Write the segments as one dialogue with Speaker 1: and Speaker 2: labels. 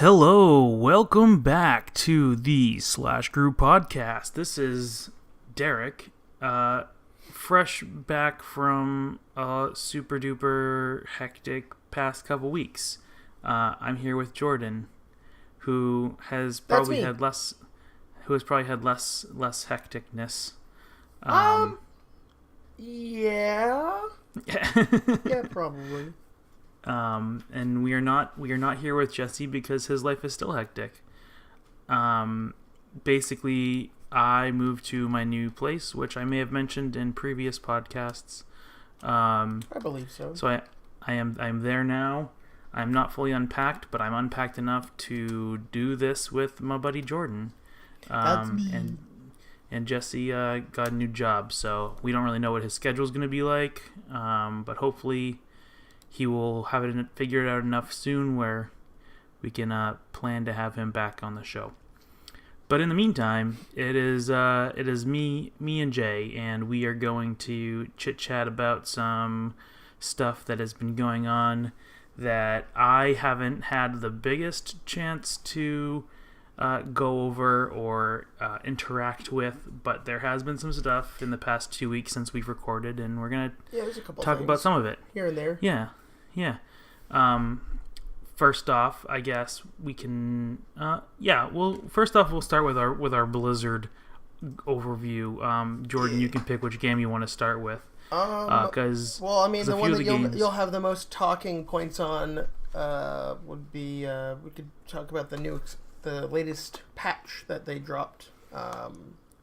Speaker 1: Hello, welcome back to the slashGROUP podcast. This is Derek, fresh back from a super duper hectic past couple weeks. I'm here with Jordan, who has probably had less hecticness.
Speaker 2: Yeah, probably.
Speaker 1: And we are not here with Jesse because his life is still hectic. Basically, I moved to my new place, which I may have mentioned in previous podcasts.
Speaker 2: I believe so.
Speaker 1: So I'm there now. I'm not fully unpacked, but I'm unpacked enough to do this with my buddy Jordan.
Speaker 2: That's me.
Speaker 1: And Jesse got a new job, so we don't really know what his schedule is going to be like. But hopefully he will have it figured out enough soon where we can plan to have him back on the show. But in the meantime, it is me and Jay, and we are going to chit chat about some stuff that has been going on that I haven't had the biggest chance to go over or interact with, but there has been some stuff in the past 2 weeks since we've recorded, and we're gonna talk about some of it
Speaker 2: here and there.
Speaker 1: Yeah. First off, I guess we can. First off, we'll start with our Blizzard overview. Jordan, you can pick which game you want to start with.
Speaker 2: The one that you'll have the most talking points on would be we could talk about the latest patch that they dropped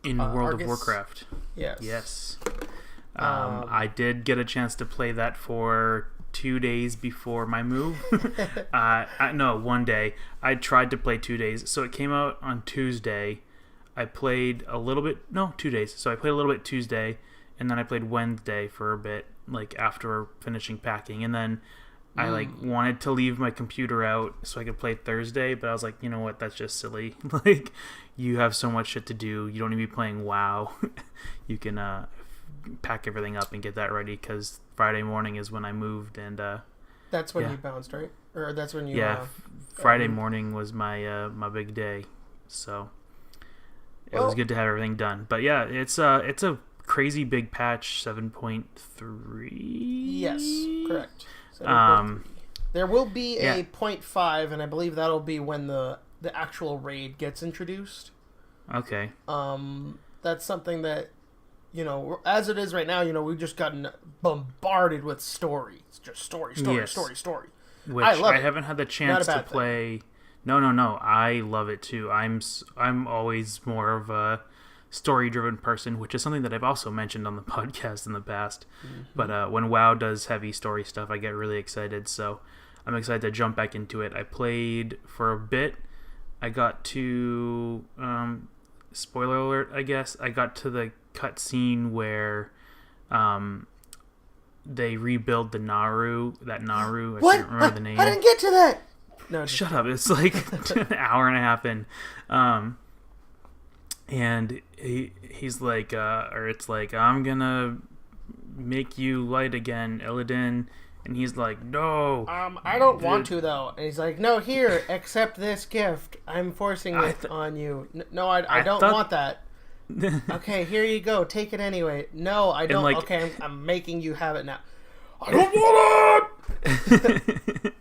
Speaker 1: in World
Speaker 2: Argus.
Speaker 1: of Warcraft.
Speaker 2: Yes.
Speaker 1: I did get a chance to play that for 2 days before my move. 1 day. I tried to play 2 days. So it came out on Tuesday. I played a little bit. No, 2 days. So I played a little bit Tuesday, and then I played Wednesday for a bit, like after finishing packing, and then I wanted to leave my computer out so I could play Thursday, but I was like, you know what? That's just silly. Like, you have so much shit to do. You don't need to be playing WoW. You can pack everything up and get that ready, because Friday morning is when I moved, and
Speaker 2: that's when you bounced, right? Or that's when you
Speaker 1: Friday morning was my my big day, so it was good to have everything done. But yeah, it's a crazy big patch, 7.3.
Speaker 2: Yes, correct. 7.3. There will be a 0.5, and I believe that'll be when the actual raid gets introduced.
Speaker 1: Okay.
Speaker 2: That's something that, as it is right now, we've just gotten bombarded with story. It's just story.
Speaker 1: Which I haven't had the chance to play. No. I love it too. I'm always more of a story-driven person, which is something that I've also mentioned on the podcast in the past. Mm-hmm. But when WoW does heavy story stuff, I get really excited. So I'm excited to jump back into it. I played for a bit. I got to spoiler alert, I guess. I got to the cutscene where they rebuild the Naru. That Naru, I can't remember the name.
Speaker 2: I didn't get to that. No,
Speaker 1: shut up. It's like an hour and a half in. And he's like, or it's like, I'm gonna make you light again, Illidan. And he's like, no.
Speaker 2: I don't want to, though. And he's like, no, here, accept this gift. I'm forcing it on you. No, I don't want that. Okay, here you go. Take it anyway. No, I don't. Okay, I'm making you have it now. I don't want it!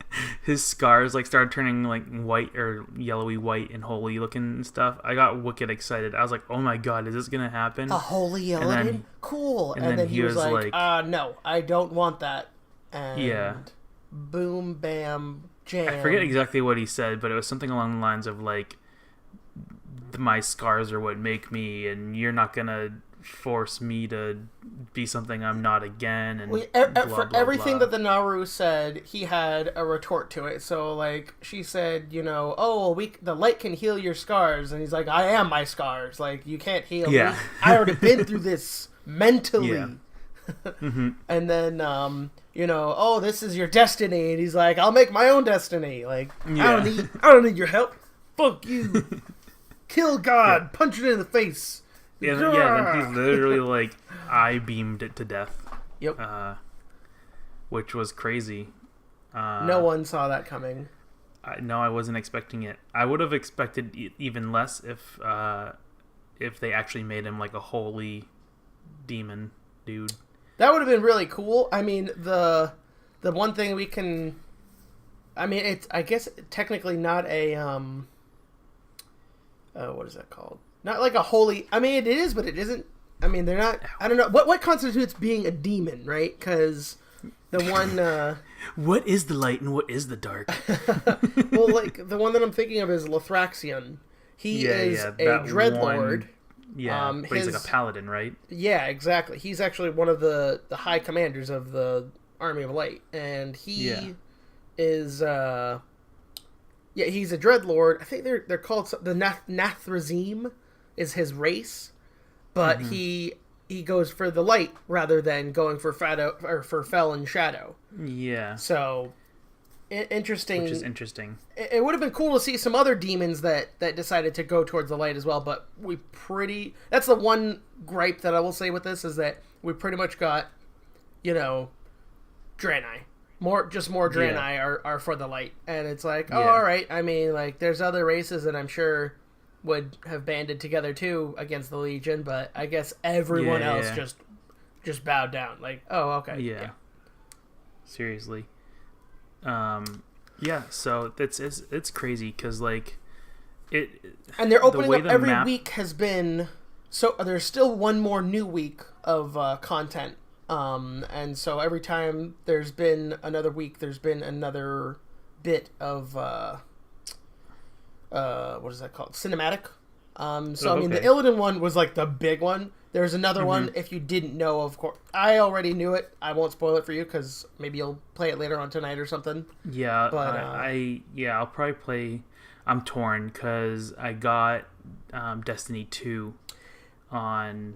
Speaker 1: His scars started turning white or yellowy white and holy looking and stuff. I got wicked excited. I was like, oh my god, is this gonna happen?
Speaker 2: A holy Illidan? Cool. And then he was like, no, I don't want that. And boom, bam, jam.
Speaker 1: I forget exactly what he said, but it was something along the lines of my scars are what make me, and you're not gonna force me to be something I'm not again. And
Speaker 2: everything that the Naru said, he had a retort to it. So she said, the light can heal your scars, and he's like, I am my scars. You can't heal me. I already been through this mentally. Yeah. Mm-hmm. And then this is your destiny, and he's like, I'll make my own destiny. I don't need your help. Fuck you. Kill God. Punch it in the face.
Speaker 1: Then he literally eye beamed it to death.
Speaker 2: Yep.
Speaker 1: Which was crazy.
Speaker 2: No one saw that coming.
Speaker 1: No, I wasn't expecting it. I would have expected even less if they actually made him like a holy demon dude.
Speaker 2: That would have been really cool. I mean, the one thing we can, I mean, it's, I guess technically not a what is that called? Not like a holy. I mean, it is, but it isn't. I mean, they're not. I don't know what constitutes being a demon, right? Because the one.
Speaker 1: What is the light and what is the dark?
Speaker 2: Well, like the one that I'm thinking of is Lithraxion. He is a dreadlord.
Speaker 1: Yeah, but he's like a paladin, right?
Speaker 2: Yeah, exactly. He's actually one of the high commanders of the Army of Light, and he is. Yeah, he's a dreadlord. I think they're called the Nathrazim is his race, but he goes for the light rather than going for Fel and Shadow. Yeah. So interesting.
Speaker 1: Which is interesting.
Speaker 2: It would have been cool to see some other demons that decided to go towards the light as well, but that's the one gripe that I will say with this is that we pretty much got, Draenei. More Draenei are for the light. And it's like, all right. I mean, like, there's other races that I'm sure would have banded together too against the Legion, but I guess everyone else just bowed down. Like, oh, okay.
Speaker 1: Yeah. Seriously. So it's crazy because, like,
Speaker 2: and they're opening up every week has been... So there's still one more new week of content. And so every time there's been another week, there's been another bit of, what is that called? Cinematic. I mean, the Illidan one was like the big one. There's another one, if you didn't know, of course. I already knew it. I won't spoil it for you because maybe you'll play it later on tonight or something.
Speaker 1: Yeah, but I'll probably play. I'm torn because I got Destiny 2 on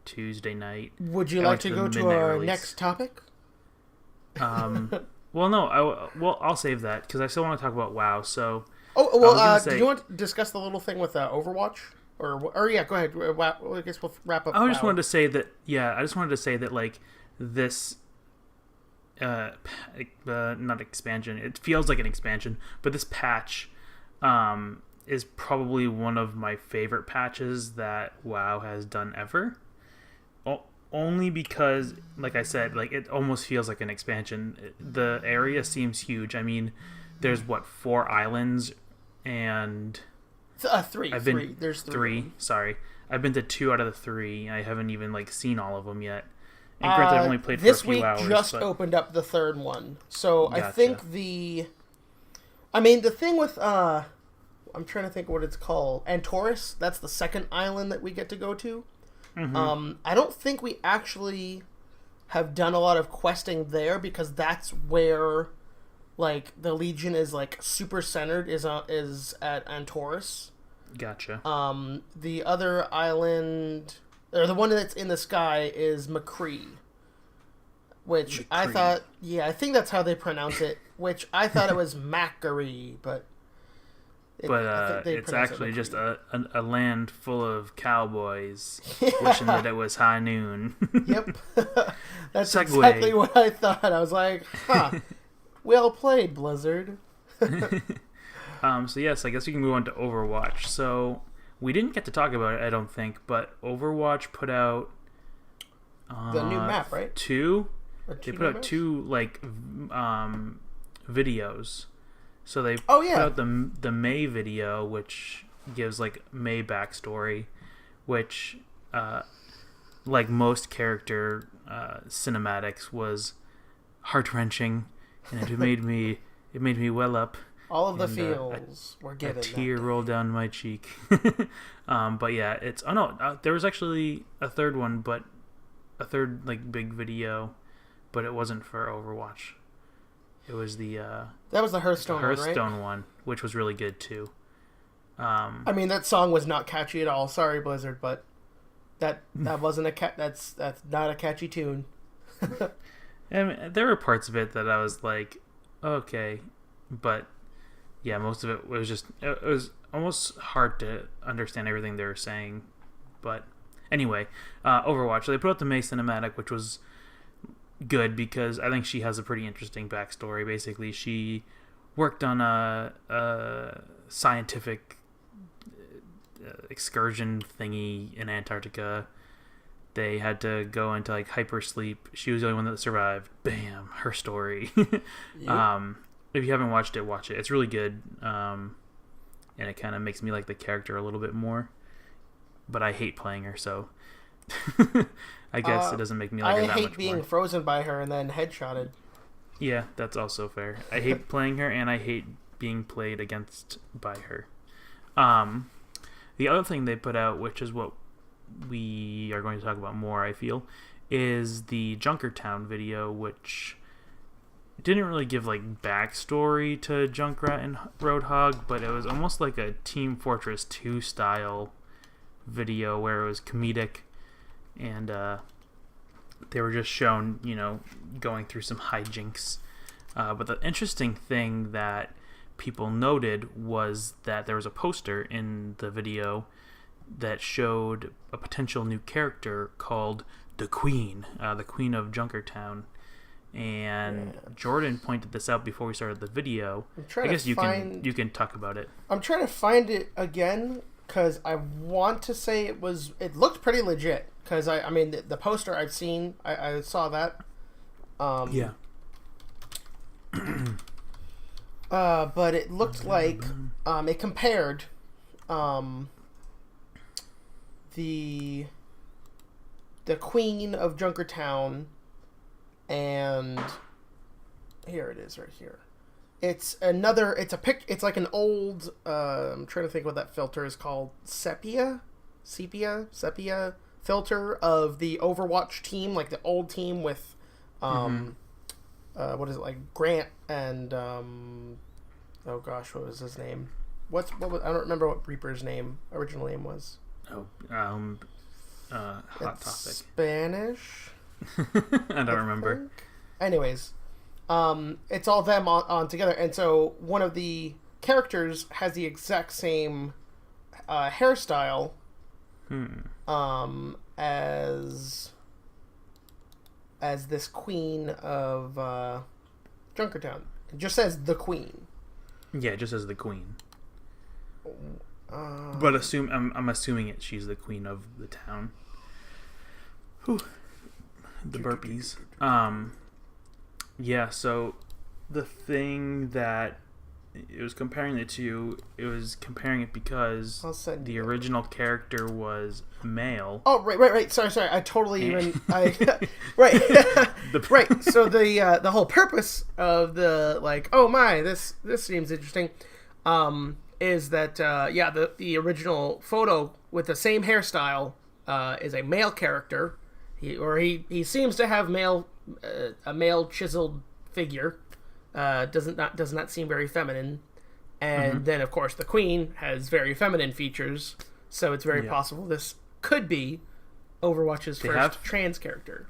Speaker 1: Tuesday night.
Speaker 2: Would you like to go to our next topic?
Speaker 1: Well, no. I'll save that because I still want to talk about WoW. So.
Speaker 2: Oh well. Do you want to discuss the little thing with Overwatch? Or yeah, go ahead. I guess we'll wrap up.
Speaker 1: I just wanted to say that. Yeah, I just wanted to say that like this. Not expansion. It feels like an expansion, but this patch, is probably one of my favorite patches that WoW has done ever. Only because, like I said, like it almost feels like an expansion. The area seems huge. I mean, there's 4 islands, and
Speaker 2: 3. There's
Speaker 1: 3. Sorry, I've been to 2 out of the 3. I haven't even seen all of them yet. And granted, I've only played for a few hours.
Speaker 2: This week just opened up the 3rd one, so gotcha. I think the thing with I'm trying to think what it's called. Antorus. That's the 2nd island that we get to go to. I don't think we actually have done a lot of questing there because that's where the Legion is super centered is at Antorus.
Speaker 1: Gotcha.
Speaker 2: The other island or the one that's in the sky is McCree, which I thought I think that's how they pronounce it, which I thought it was Macquarie, but
Speaker 1: it's actually just a land full of cowboys wishing that it was high noon.
Speaker 2: Yep. That's exactly what I thought. I was like, well played, Blizzard.
Speaker 1: So yes, I guess we can move on to Overwatch. So we didn't get to talk about it, I don't think, but Overwatch put out
Speaker 2: the new map, right?
Speaker 1: 2. They put out 2 videos. So they put out the Mei video, which gives Mei backstory, which like most character cinematics was heart-wrenching, and it made me well up.
Speaker 2: All of the feels were given.
Speaker 1: A tear rolled down my cheek. But yeah, it's there was actually a 3rd one, but a 3rd big video, but it wasn't for Overwatch. It was
Speaker 2: that was the Hearthstone
Speaker 1: one, which was really good too.
Speaker 2: I mean, that song was not catchy at all. Sorry, Blizzard, but that wasn't that's not a catchy tune.
Speaker 1: I mean, there were parts of it that I was like, okay, but yeah, most of it was almost hard to understand everything they were saying. But anyway, Overwatch. They put out the Mei cinematic, which was good because I think she has a pretty interesting backstory. Basically, she worked on a scientific excursion thingy in Antarctica. They had to go into like hypersleep. She was the only one that survived. Bam, her story. Yep. If you haven't watched it, watch it. It's really good, and it kind of makes me like the character a little bit more. But I hate playing her, so I guess it doesn't make me like her that much more. I hate
Speaker 2: being frozen by her and then headshotted.
Speaker 1: Yeah, that's also fair. I hate playing her, and I hate being played against by her. The other thing they put out, which is what we are going to talk about more, I feel, is the Junkertown video, which didn't really give like backstory to Junkrat and Roadhog, but it was almost like a Team Fortress 2 style video where it was comedic, and they were just shown, going through some hijinks. But the interesting thing that people noted was that there was a poster in the video that showed a potential new character called the Queen of Junkertown. And Jordan pointed this out before we started the video. I guess you can talk about it.
Speaker 2: I'm trying to find it again because I want to say it looked pretty legit. Because I mean the poster I've seen, I saw that.
Speaker 1: Yeah.
Speaker 2: But it looked like it compared the Queen of Junkertown, and here it is right here. It's like an old I'm trying to think what that filter is called, sepia filter of the Overwatch team, like the old team with what is it, like Grant and oh gosh, what was his name? What was, I don't remember what Reaper's original name was.
Speaker 1: Hot Topic.
Speaker 2: Spanish.
Speaker 1: I don't remember.
Speaker 2: Anyways, it's all them on together, and so one of the characters has the exact same hairstyle as this Queen of Junkertown. It just says the Queen.
Speaker 1: Yeah, it just says the Queen. But I'm assuming she's the Queen of the town. Whew. The burpees. Yeah, so the thing that it was comparing it to, it was comparing it because the original character was male.
Speaker 2: Oh, right. Sorry. I totally right. Right. So the whole purpose of the, like, oh my, this seems interesting, is that the original photo with the same hairstyle is a male character. He seems to have a male chiseled figure. Does not seem very feminine, and then of course the Queen has very feminine features, so it's very possible this could be Overwatch's first trans character.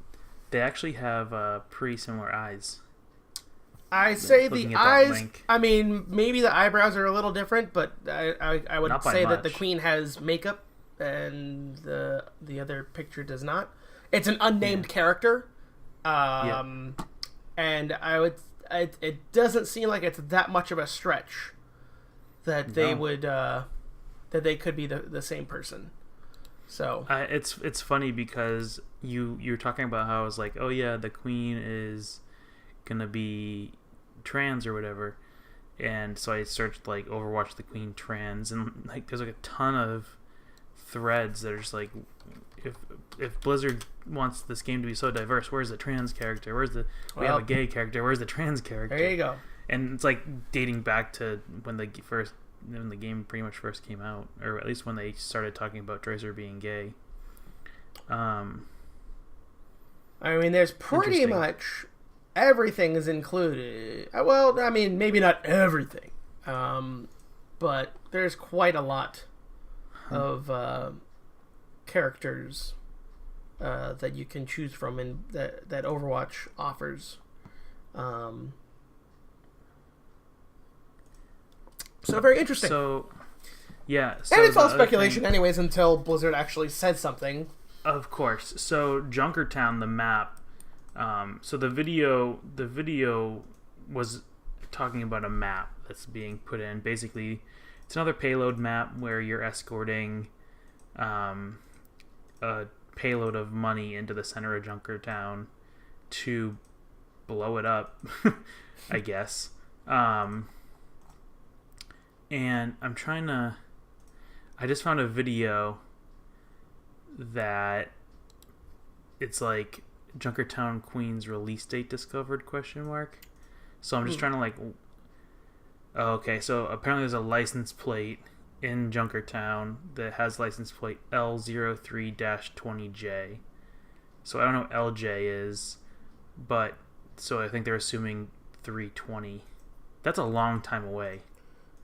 Speaker 1: They actually have pretty similar eyes.
Speaker 2: I say the eyes. I mean, maybe the eyebrows are a little different, but I would say that the Queen has makeup and the other picture does not. It's an unnamed character, and it doesn't seem like it's that much of a stretch that they would that they could be the same person. So
Speaker 1: it's funny because you're talking about how it's like, oh yeah, the Queen is gonna be trans or whatever, and so I searched like Overwatch the Queen trans, and like there's like a ton of threads that are just like, if Blizzard wants this game to be so diverse, where's the trans character? We have a gay character. Where's the trans character?
Speaker 2: There you go.
Speaker 1: And it's like dating back to when the game pretty much first came out, or at least when they started talking about Tracer being gay.
Speaker 2: I mean, there's pretty much everything is included. Well, I mean, maybe not everything, but there's quite a lot of characters that you can choose from, and that Overwatch offers. So very interesting.
Speaker 1: So, yeah.
Speaker 2: And it's all speculation anyways until Blizzard actually says something.
Speaker 1: Of course. So Junkertown, the map. So the video was talking about a map that's being put in. Basically, it's another payload map where you're escorting a payload of money into the center of Junkertown to blow it up, I guess. And I'm trying to... I just found a video that it's like Junkertown Queen's release date discovered, ? So I'm just trying to like... Oh, okay, so apparently there's a license plate in Junkertown that has license plate L03-20J. So I don't know what LJ is, but so I think they're assuming 320. That's a long time away.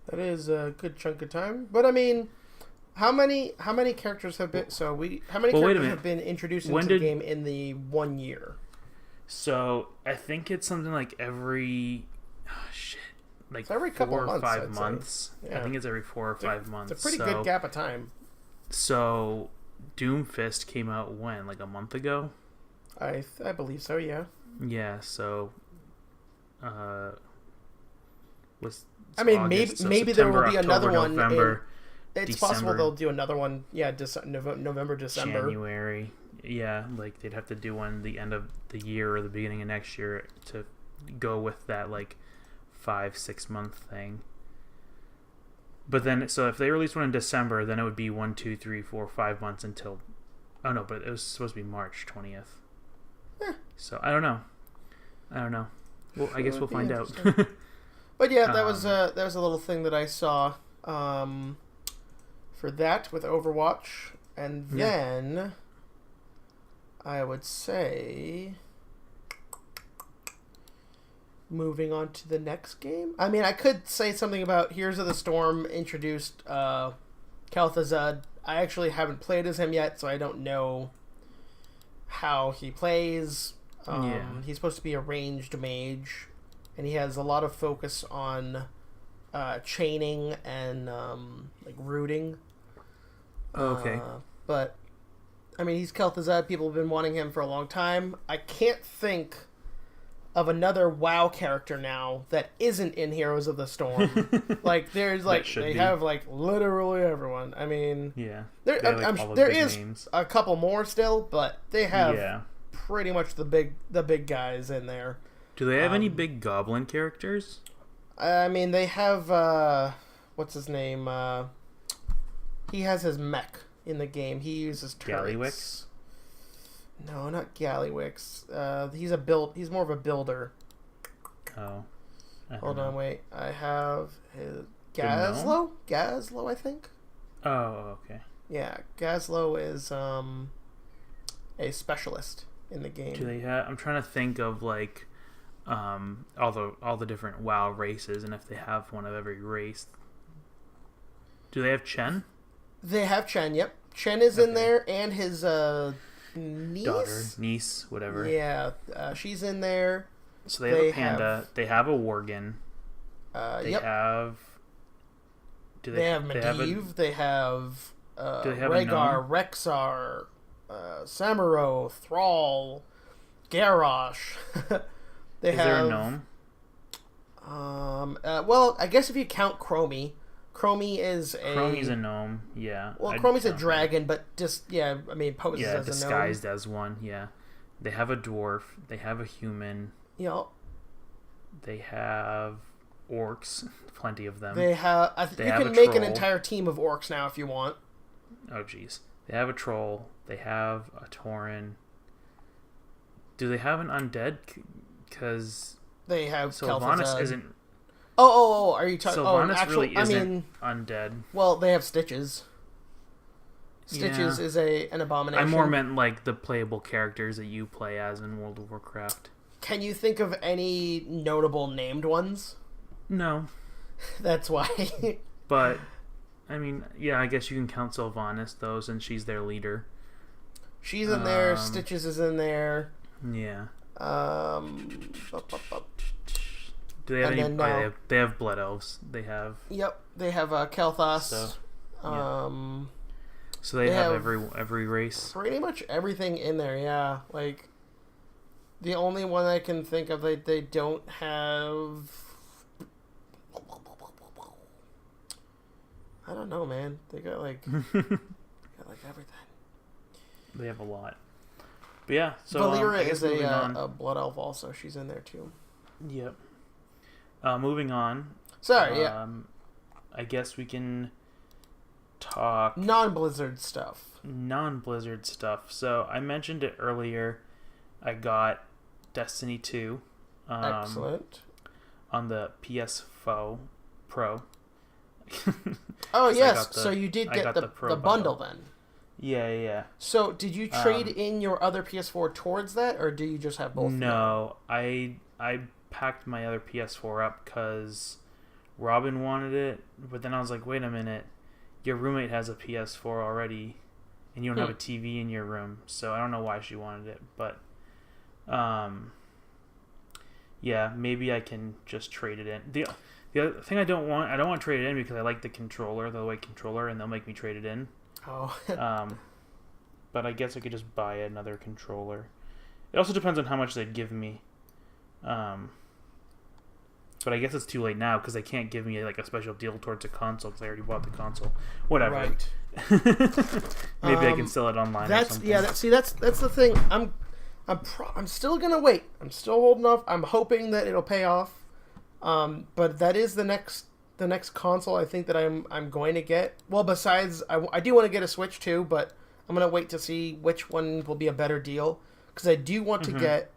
Speaker 2: That is a good chunk of time. But I mean, how many characters have been characters have been introduced into the game in the 1 year?
Speaker 1: So I think it's something like every like
Speaker 2: every couple
Speaker 1: 4 or 5
Speaker 2: months.
Speaker 1: months.
Speaker 2: Yeah.
Speaker 1: I think it's every 4 or 5 months.
Speaker 2: It's a pretty good gap of time.
Speaker 1: So Doomfist came out when? Like a month ago?
Speaker 2: I believe so, yeah.
Speaker 1: Yeah, so
Speaker 2: maybe there will be another one.
Speaker 1: November,
Speaker 2: it's
Speaker 1: December,
Speaker 2: possible they'll do another one. Yeah, November, December,
Speaker 1: January. Yeah, like they'd have to do one the end of the year or the beginning of next year to go with that like 5-6 month thing. But then, so if they release one in December, then it would be 1, 2, 3, 4, 5 months until. Oh no, but it was supposed to be March 20th. So I don't know. Well, I guess we'll find out.
Speaker 2: But yeah, that was a little thing that I saw for that with Overwatch, and then I would say moving on to the next game. I mean, I could say something about Heroes of the Storm introduced Kel'Thuzad. I actually haven't played as him yet, so I don't know how he plays. He's supposed to be a ranged mage, and he has a lot of focus on chaining and like rooting.
Speaker 1: Okay.
Speaker 2: But I mean, he's Kel'Thuzad. People have been wanting him for a long time. I can't think of another WoW character now that isn't in Heroes of the Storm. Like there's like have like literally everyone. I mean, there is names. A couple more still, but they have pretty much the big guys in there.
Speaker 1: Do they have any big goblin characters?
Speaker 2: I mean, they have what's his name? He has his mech in the game. He uses turrets.
Speaker 1: Gallywix?
Speaker 2: No, not Gallywix. He's more of a builder.
Speaker 1: Oh.
Speaker 2: Hold on, wait. I have his Gazlo? Gazlo, I think.
Speaker 1: Oh, okay.
Speaker 2: Yeah, Gazlo is a specialist in the game.
Speaker 1: Do they have? I'm trying to think of like all the different WoW races, and if they have one of every race. Do they have Chen?
Speaker 2: They have Chen. Yep, Chen is in there, and his
Speaker 1: niece, whatever.
Speaker 2: Yeah, she's in there.
Speaker 1: So they have a panda. They have a worgen. They have.
Speaker 2: They have Medivh. They have Rhaegar, Rexxar, Samuro, Thrall, Garrosh.
Speaker 1: Is there a gnome?
Speaker 2: Well, I guess if you count Chromie. Chromie's
Speaker 1: a gnome, yeah.
Speaker 2: Well, Chromie's a dragon, but poses as a gnome.
Speaker 1: Disguised as one, yeah. They have a dwarf. They have a human.
Speaker 2: Yep.
Speaker 1: They have orcs, plenty of them.
Speaker 2: They have. You can make an entire team of orcs now if you want.
Speaker 1: Oh, jeez. They have a troll. They have a tauren. Do they have an undead? Because
Speaker 2: they have
Speaker 1: Sylvanas isn't.
Speaker 2: Oh! Are you talking?
Speaker 1: Sylvanas really isn't undead.
Speaker 2: Well, they have Stitches. Stitches is an abomination.
Speaker 1: I more meant like the playable characters that you play as in World of Warcraft.
Speaker 2: Can you think of any notable named ones?
Speaker 1: No.
Speaker 2: That's why.
Speaker 1: But I mean, yeah, I guess you can count Sylvanas though, since she's their leader.
Speaker 2: She's in there. Stitches is in there.
Speaker 1: Yeah. Do they have they have blood elves. They have.
Speaker 2: Yep, they have Kel'Thas.
Speaker 1: So they have every race.
Speaker 2: Pretty much everything in there. Yeah, like the only one I can think of they don't have. I don't know, man. They got like everything.
Speaker 1: They have a lot. But yeah, so
Speaker 2: Valera is a blood elf also. She's in there too.
Speaker 1: Yep. Moving on.
Speaker 2: Sorry, yeah.
Speaker 1: I guess we can talk
Speaker 2: non-Blizzard stuff.
Speaker 1: Non-Blizzard stuff. So I mentioned it earlier. I got Destiny 2.
Speaker 2: Excellent.
Speaker 1: On the PS4 Pro.
Speaker 2: Oh yes, so you did get the bundle then.
Speaker 1: Yeah.
Speaker 2: So did you trade in your other PS4 towards that, or do you just have both?
Speaker 1: No, I packed my other PS4 up because Robin wanted it, but then I was like, wait a minute, your roommate has a PS4 already, and you don't have a TV in your room, so I don't know why she wanted it, but yeah, maybe I can just trade it in. The other thing I don't want to trade it in because I like the controller, the white controller, and they'll make me trade it in.
Speaker 2: Oh.
Speaker 1: But I guess I could just buy another controller. It also depends on how much they'd give me. But I guess it's too late now because they can't give me like a special deal towards a console because I already bought the console. Whatever.
Speaker 2: Right.
Speaker 1: Maybe I can sell it online.
Speaker 2: That's
Speaker 1: or something.
Speaker 2: Yeah. That's the thing. I'm still gonna wait. I'm still holding off. I'm hoping that it'll pay off. But that is the next console I think that I'm going to get. Well, besides I do want to get a Switch too, but I'm gonna wait to see which one will be a better deal because I do want to get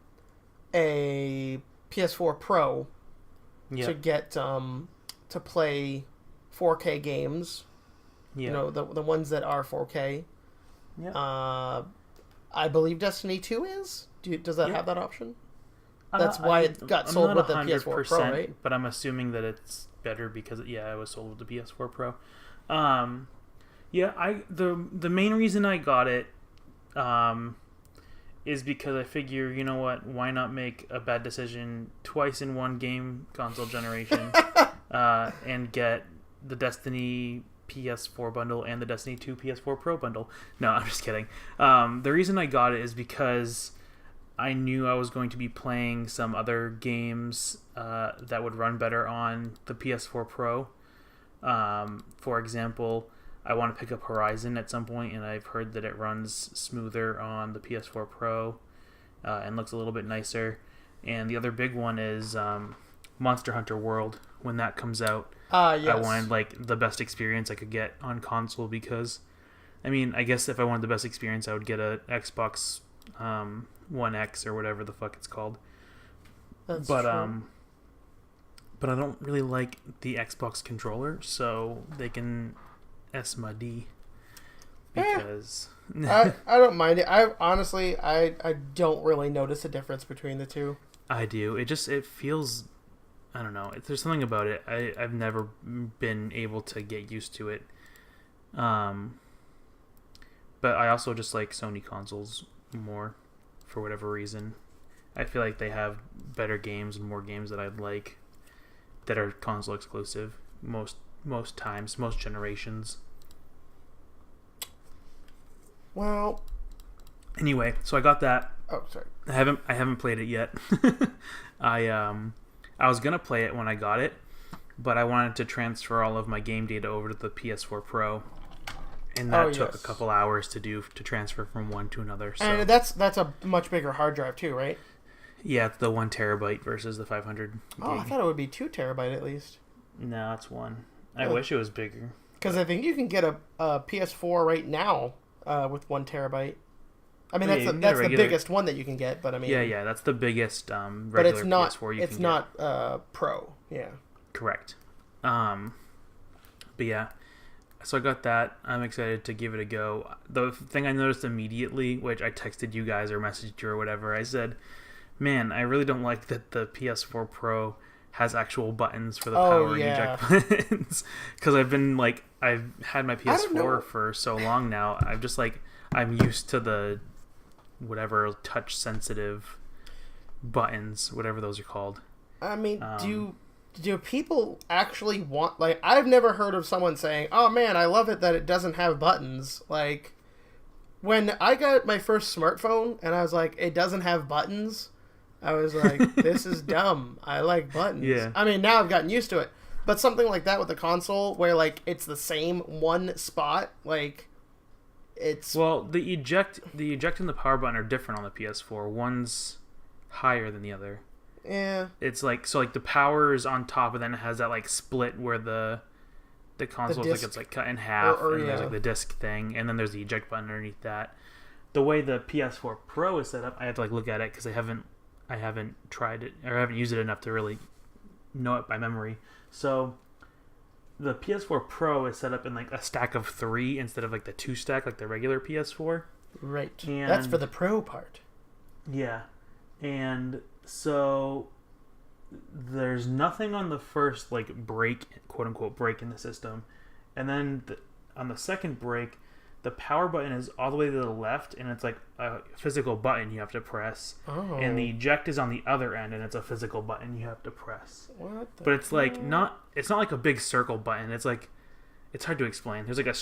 Speaker 2: a PS4 Pro to get to play 4K games. Yeah. You know, the ones that are 4K. Yeah. I believe Destiny 2 is. Does that have that option? That's why it got sold with the PS4 Pro, right?
Speaker 1: But I'm assuming that it's better because it was sold with the PS4 Pro. The main reason I got it is because I figure, you know what, why not make a bad decision twice in one game console generation and get the Destiny PS4 bundle and the Destiny 2 PS4 Pro bundle. No, I'm just kidding. The reason I got it is because I knew I was going to be playing some other games that would run better on the PS4 Pro. For example, I want to pick up Horizon at some point, and I've heard that it runs smoother on the PS4 Pro and looks a little bit nicer. And the other big one is Monster Hunter World. When that comes out,
Speaker 2: yes.
Speaker 1: I wanted like the best experience I could get on console because, I mean, I guess if I wanted the best experience, I would get a Xbox One X or whatever the fuck it's called.
Speaker 2: That's true.
Speaker 1: But I don't really like the Xbox controller, so they can S my D because
Speaker 2: I don't mind it. I honestly don't really notice a difference between the two.
Speaker 1: I do. It feels, I don't know. There's something about it. I've never been able to get used to it. But I also just like Sony consoles more for whatever reason. I feel like they have better games and more games that I'd like that are console exclusive most times, most generations.
Speaker 2: Well,
Speaker 1: anyway, so I got that.
Speaker 2: Oh, sorry.
Speaker 1: I haven't played it yet. I was gonna play it when I got it, but I wanted to transfer all of my game data over to the PS4 Pro, and that took a couple hours to transfer from one to another. So.
Speaker 2: And that's a much bigger hard drive too, right?
Speaker 1: Yeah, it's the 1 terabyte versus the 500 gig.
Speaker 2: Oh, I thought it would be 2 terabyte at least.
Speaker 1: No, it's 1. I wish it was bigger.
Speaker 2: Because I think you can get a PS4 right now with 1 terabyte. I mean, that's the biggest one that you can get, but I mean...
Speaker 1: Yeah, that's the biggest regular
Speaker 2: but it's not,
Speaker 1: PS4 you
Speaker 2: it's
Speaker 1: can
Speaker 2: not,
Speaker 1: get.
Speaker 2: Pro, yeah.
Speaker 1: Correct. But yeah, so I got that. I'm excited to give it a go. The thing I noticed immediately, which I texted you guys or messaged you or whatever, I said, man, I really don't like that the PS4 Pro has actual buttons for the power and eject buttons. Because I've had my PS4 for so long now. I'm used to the whatever touch sensitive buttons, whatever those are called.
Speaker 2: I mean, do people actually want, like, I've never heard of someone saying, oh man, I love it that it doesn't have buttons. Like, when I got my first smartphone and I was like, it doesn't have buttons, I was like, this is dumb. I like buttons.
Speaker 1: Yeah.
Speaker 2: I mean, now I've gotten used to it. But something like that with the console, where like it's the same one spot, like it's
Speaker 1: the eject and the power button are different on the PS4. One's higher than the other.
Speaker 2: Yeah.
Speaker 1: It's like the power is on top, and then it has that like split where the console is like it's like cut in half, and there's like the disc thing, and then there's the eject button underneath that. The way the PS4 Pro is set up, I have to like look at it because I haven't tried it or I haven't used it enough to really know it by memory. So the PS4 Pro is set up in like a stack of 3 instead of like the 2 stack like the regular PS4.
Speaker 2: Right.
Speaker 1: And
Speaker 2: that's for the Pro part.
Speaker 1: Yeah. And so there's nothing on the first like break, quote unquote break in the system. And then on the second break, the power button is all the way to the left, and it's like a physical button you have to press.
Speaker 2: Oh.
Speaker 1: And the eject is on the other end, and it's a physical button you have to press.
Speaker 2: But
Speaker 1: it's like it's not like a big circle button. It's like, it's hard to explain. There's like a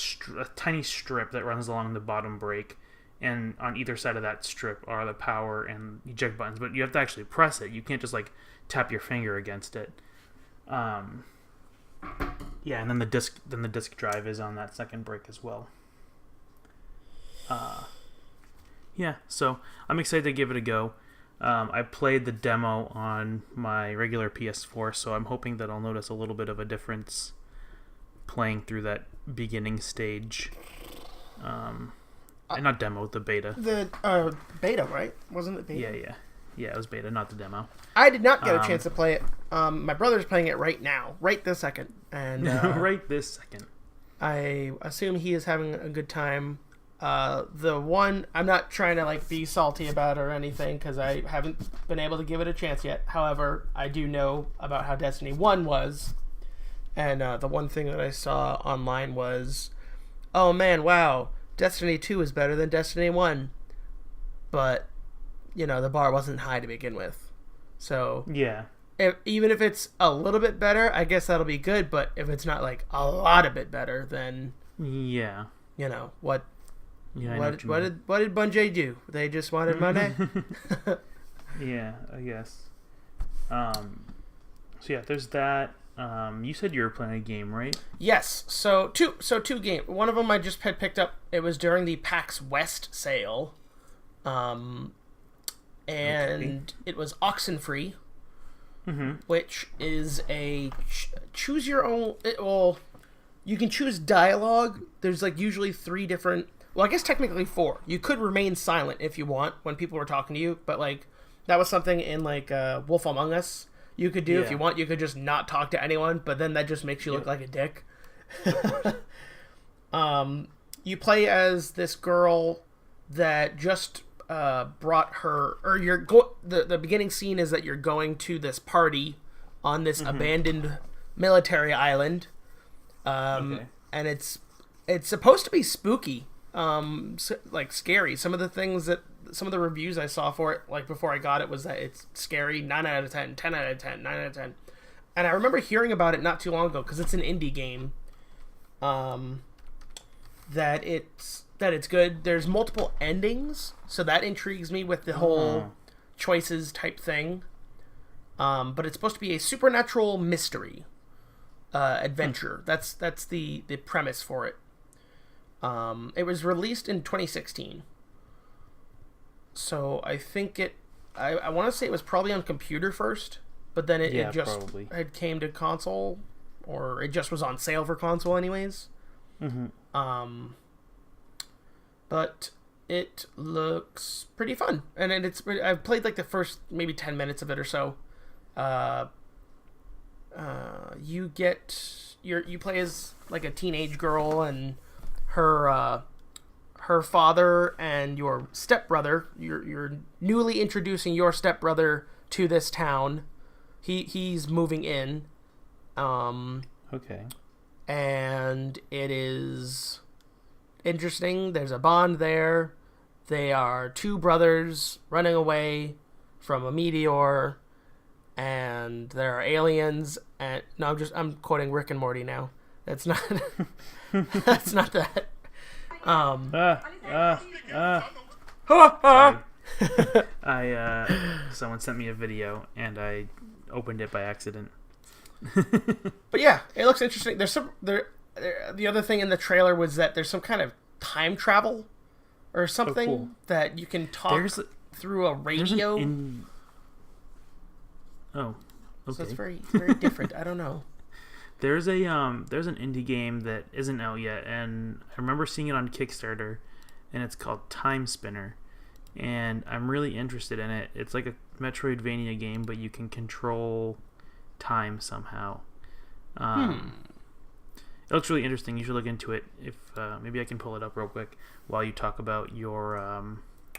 Speaker 1: tiny strip that runs along the bottom break, and on either side of that strip are the power and eject buttons. But you have to actually press it. You can't just like tap your finger against it. Yeah, and then the disc drive is on that second break as well. Yeah, so I'm excited to give it a go. I played the demo on my regular PS4, so I'm hoping that I'll notice a little bit of a difference playing through that beginning stage. Not demo, the beta.
Speaker 2: The beta, right? Wasn't it beta?
Speaker 1: Yeah, it was beta, not the demo.
Speaker 2: I did not get a chance to play it. My brother's playing it right now, right this second. And
Speaker 1: right this second.
Speaker 2: I assume he is having a good time. The one, I'm not trying to like be salty about it or anything because I haven't been able to give it a chance yet. However, I do know about how Destiny 1 was, and the one thing that I saw online was, oh man, wow, Destiny 2 is better than Destiny 1, but you know the bar wasn't high to begin with. So
Speaker 1: yeah,
Speaker 2: even if it's a little bit better, I guess that'll be good. But if it's not like a lot of bit better, then
Speaker 1: yeah,
Speaker 2: you know what.
Speaker 1: Yeah,
Speaker 2: what did Bungie do? They just wanted money?
Speaker 1: Yeah, I guess. So yeah, there's that. You said you were playing a game, right?
Speaker 2: Yes. So two games. One of them I just had picked up. It was during the PAX West sale. And it was Oxenfree, which is a choose your own. You can choose dialogue. There's like usually 3 different. Well, I guess technically 4. You could remain silent if you want when people were talking to you, but like that was something in like Wolf Among Us you could do if you want. You could just not talk to anyone, but then that just makes you look like a dick. You play as this girl that just brought her, or the beginning scene is that you're going to this party on this abandoned military island, and it's supposed to be spooky. Like scary. Some of the reviews I saw for it, like before I got it, was that it's scary. 9 out of 10, 10 out of 10, 9 out of 10. And I remember hearing about it not too long ago because it's an indie game. That it's good. There's multiple endings, so that intrigues me with the whole choices type thing. But it's supposed to be a supernatural mystery adventure. That's the premise for it. It was released in 2016. So I think I want to say it was probably on computer first, but then it just probably had came to console, or it just was on sale for console anyways. But it looks pretty fun, and I've played like the first maybe 10 minutes of it or so. You play as like a teenage girl, and her father and your stepbrother. You're newly introducing your stepbrother to this town. He's moving in.
Speaker 1: Okay.
Speaker 2: And it is interesting. There's a bond there. They are 2 brothers running away from a meteor, and there are aliens. And no, I'm quoting Rick and Morty now. That's not. That's not that.
Speaker 1: Someone sent me a video and I opened it by accident.
Speaker 2: But yeah, it looks interesting. There's the other thing in the trailer was that there's some kind of time travel or something that you can talk through a radio.
Speaker 1: Oh, okay.
Speaker 2: So it's very, very different. I don't know.
Speaker 1: There's an indie game that isn't out yet, and I remember seeing it on Kickstarter, and it's called Time Spinner, and I'm really interested in it. It's like a Metroidvania game, but you can control time somehow. It looks really interesting. You should look into it. If maybe I can pull it up real quick while you talk about your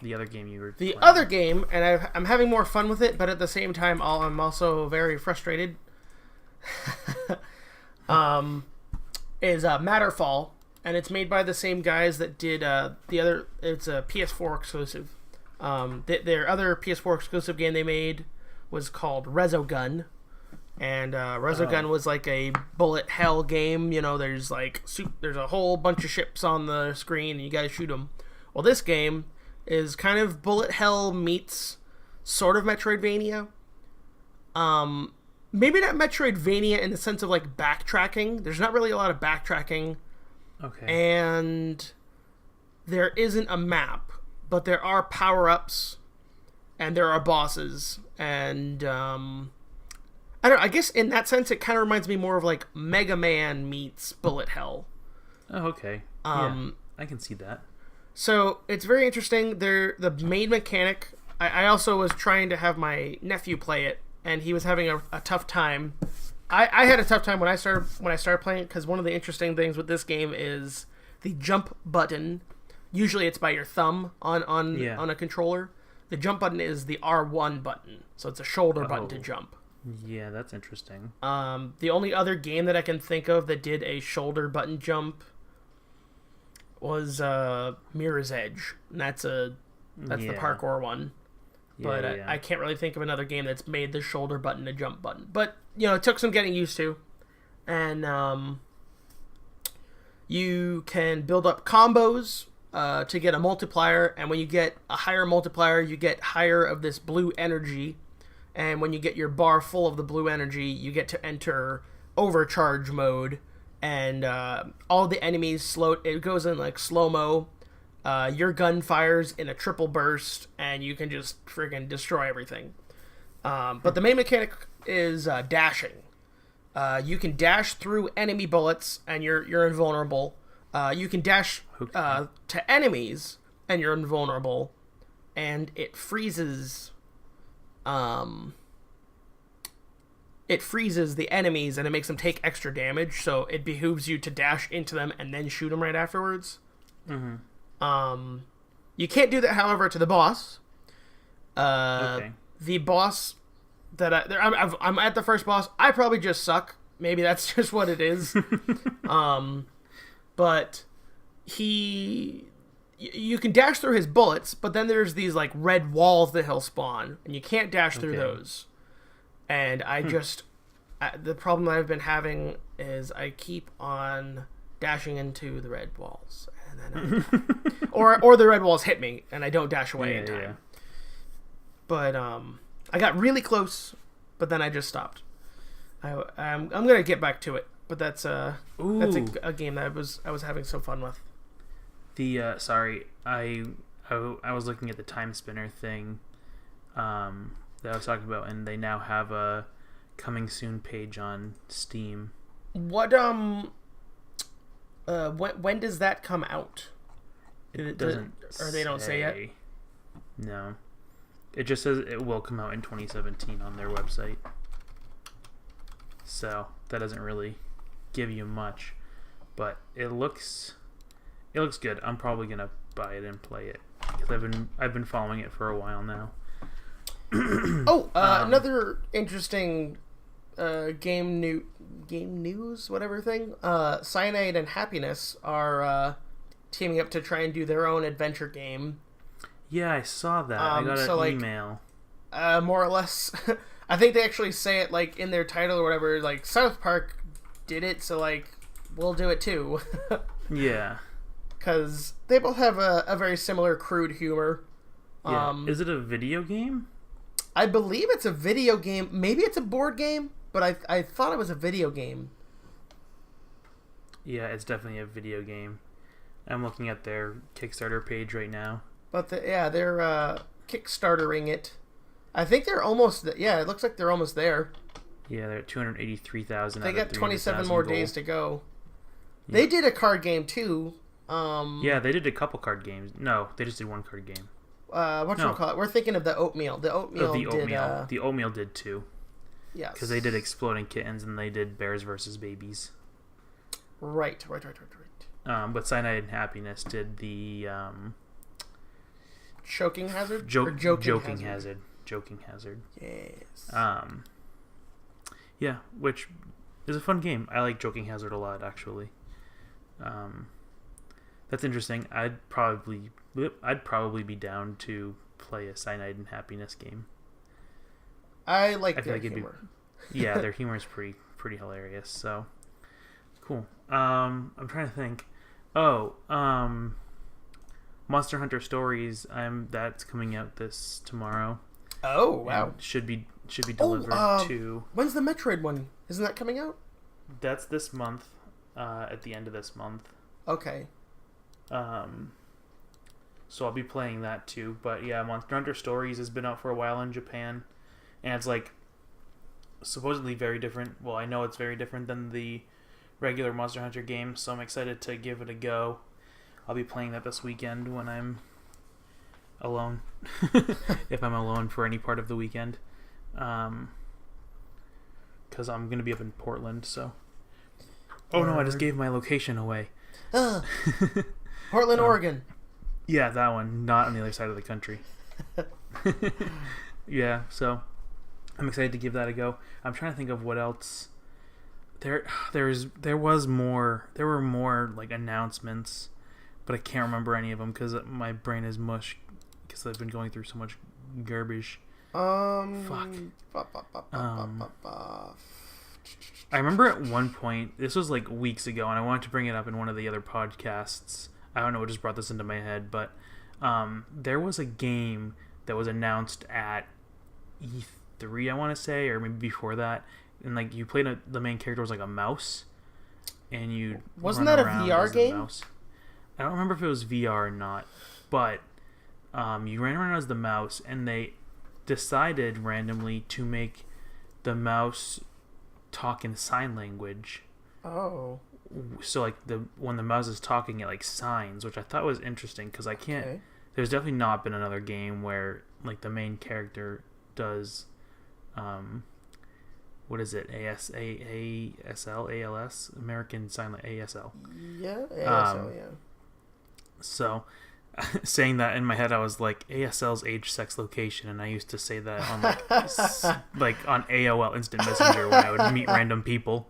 Speaker 1: the other game you were
Speaker 2: the
Speaker 1: playing.
Speaker 2: other game, and I'm having more fun with it, but at the same time, I'm also very frustrated. Is Matterfall, and it's made by the same guys that did the other. It's a PS4 exclusive. Their other PS4 exclusive game they made was called Resogun. And Resogun was like a bullet hell game. You know, there's a whole bunch of ships on the screen, and you gotta shoot them. Well, this game is kind of bullet hell meets sort of Metroidvania. Maybe not Metroidvania in the sense of like backtracking. There's not really a lot of backtracking.
Speaker 1: Okay.
Speaker 2: And there isn't a map, but there are power-ups, and there are bosses, and I don't know, I guess in that sense it kind of reminds me more of like Mega Man meets bullet hell.
Speaker 1: Oh, okay. Yeah, I can see that.
Speaker 2: So it's very interesting. The main mechanic. I also was trying to have my nephew play it, and he was having a tough time. I had a tough time when I started playing it, because one of the interesting things with this game is the jump button. Usually it's by your thumb on a controller. The jump button is the R1 button, so it's a shoulder button to jump.
Speaker 1: Yeah, that's interesting.
Speaker 2: The only other game that I can think of that did a shoulder button jump was Mirror's Edge, and that's the parkour one. But I can't really think of another game that's made the shoulder button a jump button. But it took some getting used to, and you can build up combos to get a multiplier, and when you get a higher multiplier, you get higher of this blue energy. And when you get your bar full of the blue energy, you get to enter overcharge mode, and all the enemies it goes in like slow-mo. Your gun fires in a triple burst, and you can just friggin' destroy everything. But the main mechanic is dashing. You can dash through enemy bullets, and you're invulnerable. You can dash to enemies, and you're invulnerable. And it freezes... it freezes the enemies, and it makes them take extra damage, so it behooves you to dash into them and then shoot them right afterwards.
Speaker 1: Mm-hmm.
Speaker 2: You can't do that, however, to the boss.
Speaker 1: Okay.
Speaker 2: The boss that I'm at the first boss. I probably just suck. Maybe that's just what it is. But you can dash through his bullets, but then there's these like red walls that he'll spawn, and you can't dash through those. And the problem that I've been having is I keep on dashing into the red walls, and then or the red walls hit me, and I don't dash away in time. Yeah. But I got really close, but then I just stopped. I'm gonna get back to it, but that's a game that I was having some fun with. I was looking at the Time Spinner thing that I was talking about, and they now have a coming soon page on Steam. What when does that come out?
Speaker 1: It doesn't
Speaker 2: or they don't say yet?
Speaker 1: No. It just says it will come out in 2017 on their website. So that doesn't really give you much, but it looks good. I'm probably gonna buy it and play it, because I've been following it for a while now.
Speaker 2: Another interesting game news, whatever thing. Cyanide and Happiness are teaming up to try and do their own adventure game.
Speaker 1: Yeah, I saw that. I got an email.
Speaker 2: More or less, I think they actually say it like in their title or whatever. Like South Park did it, so like we'll do it too.
Speaker 1: Yeah.
Speaker 2: Because they both have a very similar crude humor.
Speaker 1: Yeah. Is it a video game?
Speaker 2: I believe it's a video game. Maybe it's a board game, but I thought it was a video game.
Speaker 1: Yeah, it's definitely a video game. I'm looking at their Kickstarter page right now.
Speaker 2: But they're Kickstartering it. I think they're almost. Yeah, it looks like they're almost there.
Speaker 1: Yeah, they're at 283,000.
Speaker 2: They got 27 more days to go.
Speaker 1: Yeah.
Speaker 2: They did a card game too.
Speaker 1: Yeah, they did a couple card games. No, they just did one card game.
Speaker 2: Whatchamacallit? We're thinking of the Oatmeal. The Oatmeal did.
Speaker 1: The Oatmeal did too.
Speaker 2: Yes.
Speaker 1: Because they did Exploding Kittens and they did Bears versus Babies.
Speaker 2: Right.
Speaker 1: But Cyanide and Happiness did the
Speaker 2: Choking Hazard?
Speaker 1: Joking Hazard.
Speaker 2: Yes.
Speaker 1: Yeah, which is a fun game. I like Joking Hazard a lot, actually. That's interesting. I'd probably be down to play a Cyanide and Happiness game.
Speaker 2: I like their humor.
Speaker 1: Yeah, their humor is pretty hilarious. So cool. I'm trying to think. Monster Hunter Stories. That's coming out tomorrow.
Speaker 2: Oh wow!
Speaker 1: And should be delivered to.
Speaker 2: When's the Metroid one? Isn't that coming out?
Speaker 1: That's this month. At the end of this month.
Speaker 2: Okay.
Speaker 1: So I'll be playing that too. But yeah, Monster Hunter Stories has been out for a while in Japan, and it's like supposedly very different. Well, I know it's very different than the regular Monster Hunter game, so I'm excited to give it a go. I'll be playing that this weekend when I'm alone, if I'm alone for any part of the weekend, because I'm gonna be up in Portland. So, oh no, I just gave my location away.
Speaker 2: Portland, Oregon.
Speaker 1: Yeah, that one, not on the other side of the country. Yeah, so I'm excited to give that a go. I'm trying to think of what else. There were more like announcements, but I can't remember any of them because my brain is mush because I've been going through so much garbage. Fuck. I remember at one point, this was like weeks ago, and I wanted to bring it up in one of the other podcasts. I don't know what just brought this into my head, but there was a game that was announced at E3, I want to say, or maybe before that, and like you played the main character was like a mouse, and you
Speaker 2: wasn't that a VR game?
Speaker 1: Mouse. I don't remember if it was VR or not, but you ran around as the mouse, and they decided randomly to make the mouse talk in sign language.
Speaker 2: Oh.
Speaker 1: So like when the mouse is talking, it like signs, which I thought was interesting because I can't. Okay. There's definitely not been another game where like the main character does, what is it? ASL, American Sign Language, ASL.
Speaker 2: Yeah, ASL. Yeah.
Speaker 1: So, saying that in my head, I was like ASL's age, sex, location, and I used to say that on like on AOL Instant Messenger when I would meet random people.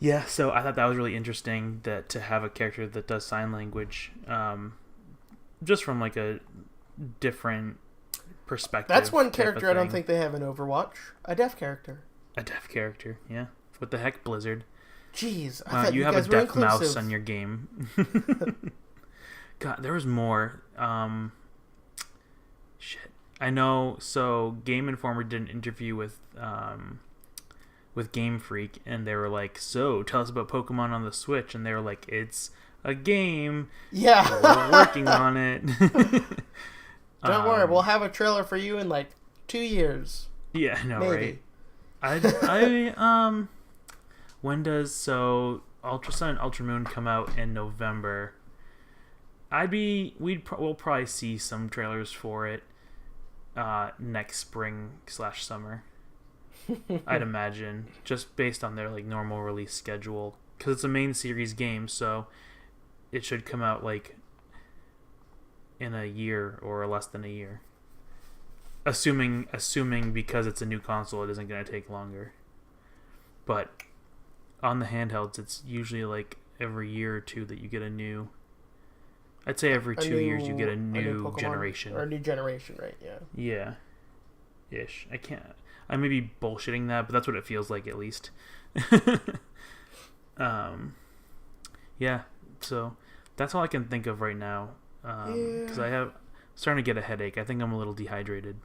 Speaker 1: Yeah, so I thought that was really interesting to have a character that does sign language, just from like a different perspective.
Speaker 2: That's one character I don't think they have in Overwatch. A deaf character.
Speaker 1: A deaf character, yeah. What the heck, Blizzard?
Speaker 2: Jeez,
Speaker 1: I thought you have a deaf mouse on your game. God, there was more. Shit, I know. So, Game Informer did an interview with Game Freak, and they were like, "So, tell us about Pokemon on the Switch." And they were like, "It's a game.
Speaker 2: Yeah,
Speaker 1: we're working on it."
Speaker 2: Don't worry, we'll have a trailer for you in like 2 years.
Speaker 1: Yeah, I know,
Speaker 2: maybe.
Speaker 1: Right? When does Ultra Sun and Ultra Moon come out in November? We'll probably see some trailers for it next spring/summer. I'd imagine, just based on their like normal release schedule, because it's a main series game, so it should come out like in a year or less than a year. Assuming because it's a new console, it isn't going to take longer. But on the handhelds, it's usually like every year or two that you get a new. I'd say every 2 years you get a new generation.
Speaker 2: Or a new generation, right? Yeah.
Speaker 1: Yeah. Ish. I may be bullshitting that, but that's what it feels like at least. Yeah. So that's all I can think of right now. Because I'm starting to get a headache. I think I'm a little dehydrated.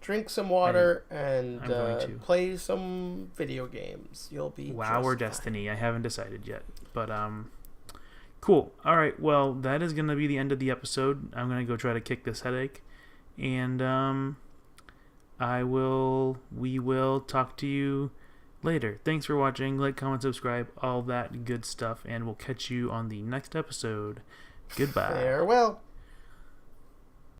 Speaker 2: drink some water, and
Speaker 1: I'm going to
Speaker 2: play some video games. You'll be
Speaker 1: WoW or Destiny. I haven't decided yet, but cool. All right, well, that is gonna be the end of the episode. I'm gonna go try to kick this headache, and we will talk to you later. Thanks for watching. Like, comment, subscribe, all that good stuff, and we'll catch you on the next episode. Goodbye.
Speaker 2: Farewell.